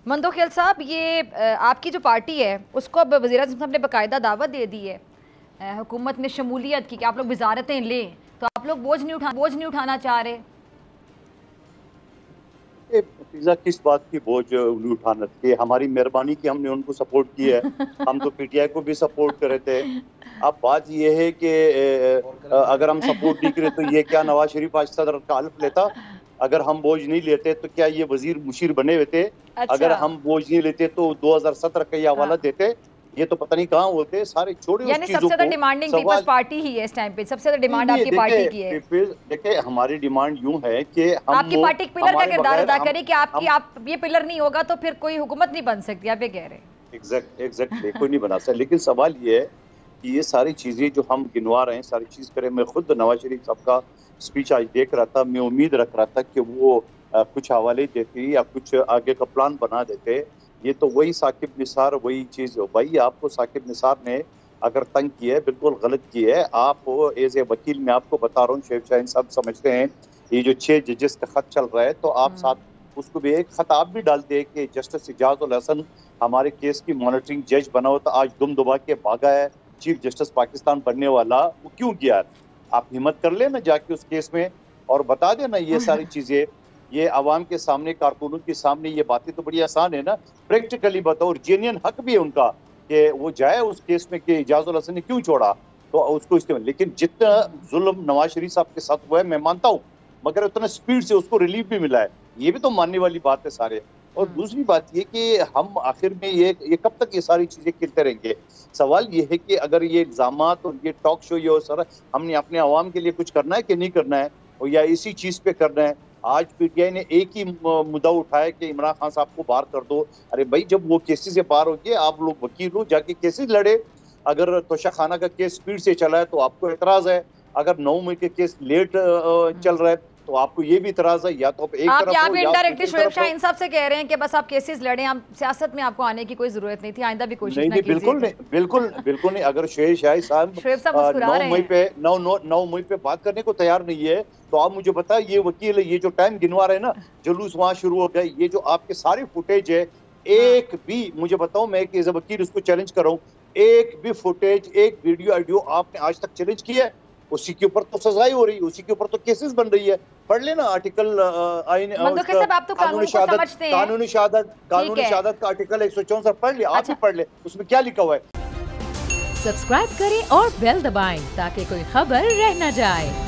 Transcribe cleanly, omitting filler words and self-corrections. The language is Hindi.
मंदोखेल साहब, ये आपकी जो पार्टी है उसको अब वज़ीर-ए-आज़म साहब ने बाकायदा दावत दे दी है हुकूमत में शमूलियत की कि आप लोग वजारतें लें, तो आप लोग बोझ नहीं उठाना चाह रहे। पिज़्ज़ा किस बात की बोझ नहीं उठाना थी? हमारी मेहरबानी की हमने उनको सपोर्ट की है। हम तो पीटीआई को भी सपोर्ट कर रहे थे। अब बात ये है कि अगर हम सपोर्ट नहीं करे तो ये क्या नवाज शरीफ आज सदर का हल्फ लेता? अगर हम बोझ नहीं लेते तो क्या ये वजीर मुशीर बने हुए थे? अच्छा। अगर हम बोझ नहीं लेते तो 2017 का ये हवाला देते, ये तो पता नहीं कहाँ होते। सारे छोड़े यानी सबसे ज्यादा डिमांडिंग पीपल्स पार्टी ही है इस टाइम पे, सबसे ज्यादा डिमांड आपकी पार्टी की है। देखिए हमारी डिमांड यूं है कि हम आपकी पार्टी एक पिलर का किरदार अदा करे कि आप ये पिलर नहीं होगा तो फिर कोई हुकूमत नहीं बन सकती, आप ये कह रहे हैं। एग्जैक्टली कोई नहीं बना सकता। लेकिन सवाल ये है कि ये सारी चीजें जो हम गिनवा रहे हैं सारी चीज करें। मैं खुद नवाज शरीफ साहब का स्पीच आज देख रहा था, मैं उम्मीद रख रहा था कि वो कुछ हवाले देते या कुछ आगे का प्लान बना देते। ये तो वही साकिब निसार वही चीज हो। भाई आपको साकिब निसार ने अगर तंग किया है, बिल्कुल गलत किया है। आप एज ए वकील मैं आपको बता रहा हूँ, शेख शाहीन साहब समझते हैं ये जो 6 जजेस का खत चल रहा है, तो आप साथ उसको भी एक खत आप भी डाल दे कि जस्टिस इजाजुल हसन हमारे केस की मॉनिटरिंग जज बना हो, तो आज दुम दुबा के भागा है चीफ जस्टिस पाकिस्तान बनने वाला, वो क्यों गया? आप हिम्मत कर लेना जाके उस केस में और बता देना ये सारी चीजें। ये आवाम के सामने, कारकुनों के सामने ये बातें तो बड़ी आसान है ना, प्रैक्टिकली बताओ। और जेन्युइन हक भी है उनका कि वो जाए उस केस में कि इजाजुल हसन ने क्यों छोड़ा, तो उसको इस्तेमाल। लेकिन जितना जुल्म नवाज शरीफ साहब के साथ हुआ है मैं मानता हूँ, मगर उतना स्पीड से उसको रिलीफ भी मिला है, ये भी तो मानने वाली बात है सारे। और दूसरी बात ये कि हम आखिर में ये कब तक ये सारी चीजें खेलते रहेंगे? सवाल ये है कि अगर ये इल्जामात और ये टॉक शो ये सर हमने अपने आवाम के लिए कुछ करना है कि नहीं करना है, और या इसी चीज पे करना है। आज पीटीआई ने एक ही मुद्दा उठाया कि इमरान खान साहब को बाहर कर दो। अरे भाई जब वो केसेस से बाहर हो गए, आप लोग वकील हो, जाके केसेस लड़े। अगर तोशा खाना का केस स्पीड से चला है तो आपको एतराज है, अगर 9 मई के केस लेट चल रहा है तो आपको ये भी इतराज है। या तो आप यहाँ पे इनडायरेक्टली शुएब शाहीन साहब से कह रहे हैं कि बस आप केसेस लड़े, हम सियासत में आपको आने की कोई जरूरत नहीं थी, आइंदा भी कोशिश नहीं, बिल्कुल नहीं। अगर शुएब शाहीन साहब 9 मई पे बात करने को तैयार नहीं है तो आप मुझे बताए, ये वकील ये जो टाइम गिनवा रहे हैं ना, जुलूस वहां शुरू हो गए, ये जो आपके सारे फुटेज है, एक भी मुझे बताओ, मैं एज ए वकील उसको चैलेंज कर रहा हूँ, एक भी फुटेज एक वीडियो ऑडियो आपने आज तक चैलेंज किया है? उसी के ऊपर तो सजाई हो रही है, उसी के ऊपर तो केसेस बन रही है। पढ़ लेना आर्टिकल कानूनी शहादत का आर्टिकल 164 पढ़ लिया। आप भी पढ़ ले, उसमें क्या लिखा हुआ है। सब्सक्राइब करें और बेल दबाएं ताकि कोई खबर रह न जाए।